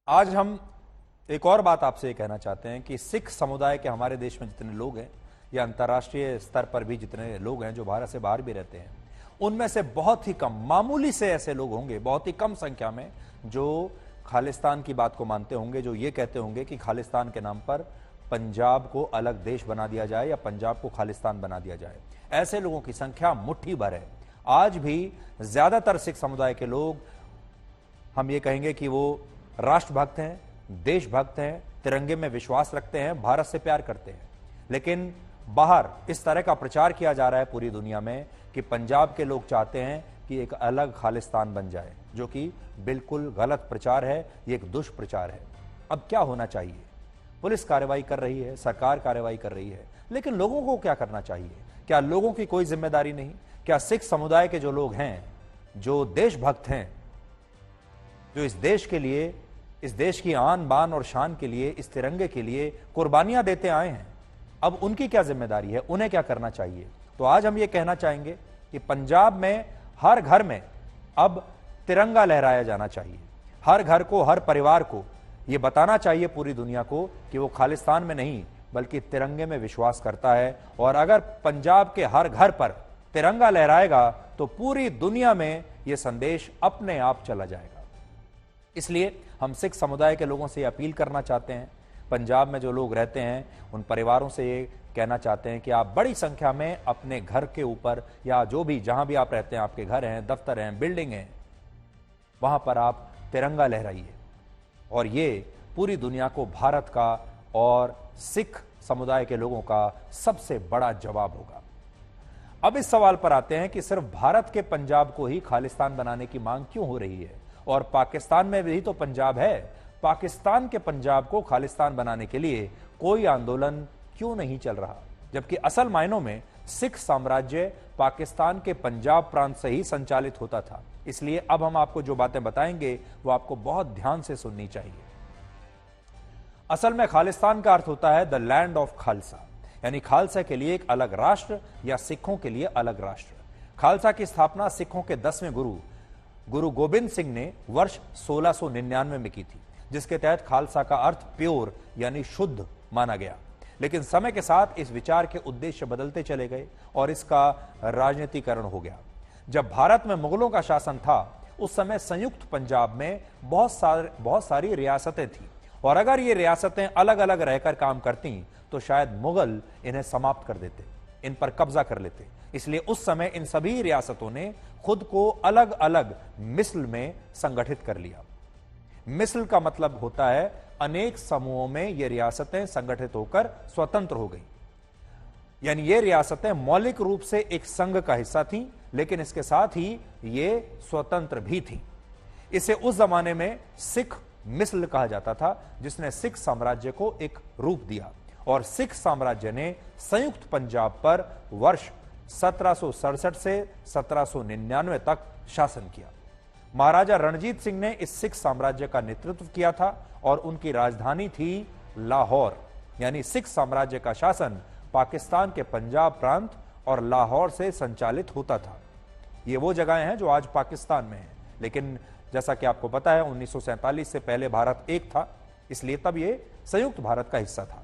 आज हम एक और बात आपसे ये कहना चाहते हैं कि सिख समुदाय के हमारे देश में जितने लोग हैं या अंतर्राष्ट्रीय स्तर पर भी जितने लोग हैं जो भारत से बाहर भी रहते हैं, उनमें से बहुत ही कम, मामूली से ऐसे लोग होंगे, बहुत ही कम संख्या में, जो खालिस्तान की बात को मानते होंगे, जो ये कहते होंगे कि खालिस्तान के नाम पर पंजाब को अलग देश बना दिया जाए या पंजाब को खालिस्तान बना दिया जाए। ऐसे लोगों की संख्या मुट्ठी भर है। आज भी ज्यादातर सिख समुदाय के लोग, हम ये कहेंगे कि वो राष्ट्रभक्त हैं, देशभक्त हैं, तिरंगे में विश्वास रखते हैं, भारत से प्यार करते हैं। लेकिन बाहर इस तरह का प्रचार किया जा रहा है पूरी दुनिया में कि पंजाब के लोग चाहते हैं कि एक अलग खालिस्तान बन जाए, जो कि बिल्कुल गलत प्रचार है, ये एक दुष्प्रचार है। अब क्या होना चाहिए? पुलिस कार्रवाई कर रही है, सरकार कार्रवाई कर रही है, लेकिन लोगों को क्या करना चाहिए? क्या लोगों की कोई जिम्मेदारी नहीं? क्या सिख समुदाय के जो लोग हैं, जो देशभक्त हैं, जो इस देश के लिए, इस देश की आन बान और शान के लिए, इस तिरंगे के लिए कुर्बानियां देते आए हैं, अब उनकी क्या जिम्मेदारी है? उन्हें क्या करना चाहिए? तो आज हम ये कहना चाहेंगे कि पंजाब में हर घर में अब तिरंगा लहराया जाना चाहिए। हर घर को, हर परिवार को यह बताना चाहिए पूरी दुनिया को कि वो खालिस्तान में नहीं बल्कि तिरंगे में विश्वास करता है। और अगर पंजाब के हर घर पर तिरंगा लहराएगा तो पूरी दुनिया में यह संदेश अपने आप चला जाएगा। इसलिए हम सिख समुदाय के लोगों से अपील करना चाहते हैं, पंजाब में जो लोग रहते हैं उन परिवारों से ये कहना चाहते हैं कि आप बड़ी संख्या में अपने घर के ऊपर या जो भी, जहां भी आप रहते हैं, आपके घर हैं, दफ्तर हैं, बिल्डिंग हैं, वहां पर आप तिरंगा लहराइए। और ये पूरी दुनिया को भारत का और सिख समुदाय के लोगों का सबसे बड़ा जवाब होगा। अब इस सवाल पर आते हैं कि सिर्फ भारत के पंजाब को ही खालिस्तान बनाने की मांग क्यों हो रही है, और पाकिस्तान में भी तो पंजाब है। पाकिस्तान के पंजाब को खालिस्तान बनाने के लिए कोई आंदोलन क्यों नहीं चल रहा, जबकि असल मायनों में सिख साम्राज्य पाकिस्तान के पंजाब प्रांत से ही संचालित होता था। इसलिए अब हम आपको जो बातें बताएंगे वो आपको बहुत ध्यान से सुननी चाहिए। असल में खालिस्तान का अर्थ होता है द लैंड ऑफ खालसा, यानी खालसा के लिए एक अलग राष्ट्र या सिखों के लिए अलग राष्ट्र। खालसा की स्थापना सिखों के 10वें गुरु गोबिंद सिंह ने वर्ष 1699 में की थी, जिसके तहत खालसा का अर्थ प्योर यानी शुद्ध माना गया। लेकिन समय के साथ इस विचार के उद्देश्य बदलते चले गए और इसका राजनीतिकरण हो गया। जब भारत में मुगलों का शासन था उस समय संयुक्त पंजाब में बहुत सारी रियासतें थी, और अगर ये रियासतें अलग अलग रहकर काम करती तो शायद मुगल इन्हें समाप्त कर देते, इन पर कब्जा कर लेते। इसलिए उस समय इन सभी रियासतों ने खुद को अलग अलग मिस्ल में संगठित कर लिया। मिस्ल का मतलब होता है अनेक समूहों में ये रियासतें संगठित होकर स्वतंत्र हो गई। यानी ये रियासतें मौलिक रूप से एक संघ का हिस्सा थीं, लेकिन इसके साथ ही ये स्वतंत्र भी थीं। इसे उस जमाने में सिख मिस्ल कहा जाता था, जिसने सिख साम्राज्य को एक रूप दिया। और सिख साम्राज्य ने संयुक्त पंजाब पर वर्ष 1767 से 1799 तक शासन किया। महाराजा रणजीत सिंह ने इस सिख साम्राज्य का नेतृत्व किया था और उनकी राजधानी थी लाहौर। यानी सिख साम्राज्य का शासन पाकिस्तान के पंजाब प्रांत और लाहौर से संचालित होता था। ये वो जगहें हैं जो आज पाकिस्तान में हैं, लेकिन जैसा कि आपको पता है 1947 से पहले भारत एक था, इसलिए तब ये संयुक्त भारत का हिस्सा था।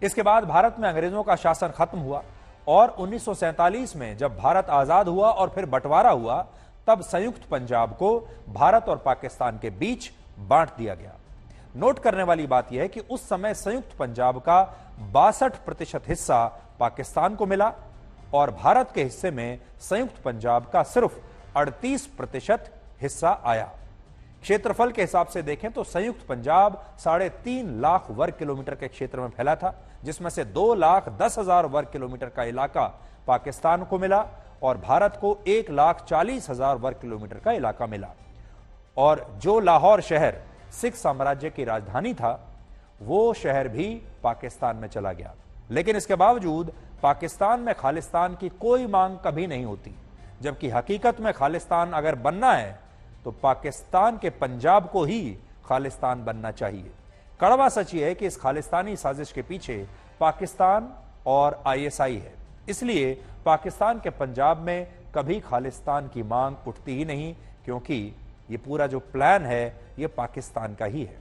इसके बाद भारत में अंग्रेजों का शासन खत्म हुआ और 1947 में जब भारत आजाद हुआ और फिर बंटवारा हुआ, तब संयुक्त पंजाब को भारत और पाकिस्तान के बीच बांट दिया गया। नोट करने वाली बात यह है कि उस समय संयुक्त पंजाब का 62% हिस्सा पाकिस्तान को मिला और भारत के हिस्से में संयुक्त पंजाब का सिर्फ 38% हिस्सा आया। क्षेत्रफल के हिसाब से देखें तो संयुक्त पंजाब 3.5 लाख वर्ग किलोमीटर के क्षेत्र में फैला था, जिसमें से 2,10,000 वर्ग किलोमीटर का इलाका पाकिस्तान को मिला और भारत को 1,40,000 वर्ग किलोमीटर का इलाका मिला। और जो लाहौर शहर सिख साम्राज्य की राजधानी था, वो शहर भी पाकिस्तान में चला गया। लेकिन इसके बावजूद पाकिस्तान में खालिस्तान की कोई मांग कभी नहीं होती, जबकि हकीकत में खालिस्तान अगर बनना है तो पाकिस्तान के पंजाब को ही खालिस्तान बनना चाहिए। कड़वा सच ये है कि इस खालिस्तानी साजिश के पीछे पाकिस्तान और आईएसआई है। इसलिए पाकिस्तान के पंजाब में कभी खालिस्तान की मांग उठती ही नहीं, क्योंकि ये पूरा जो प्लान है ये पाकिस्तान का ही है।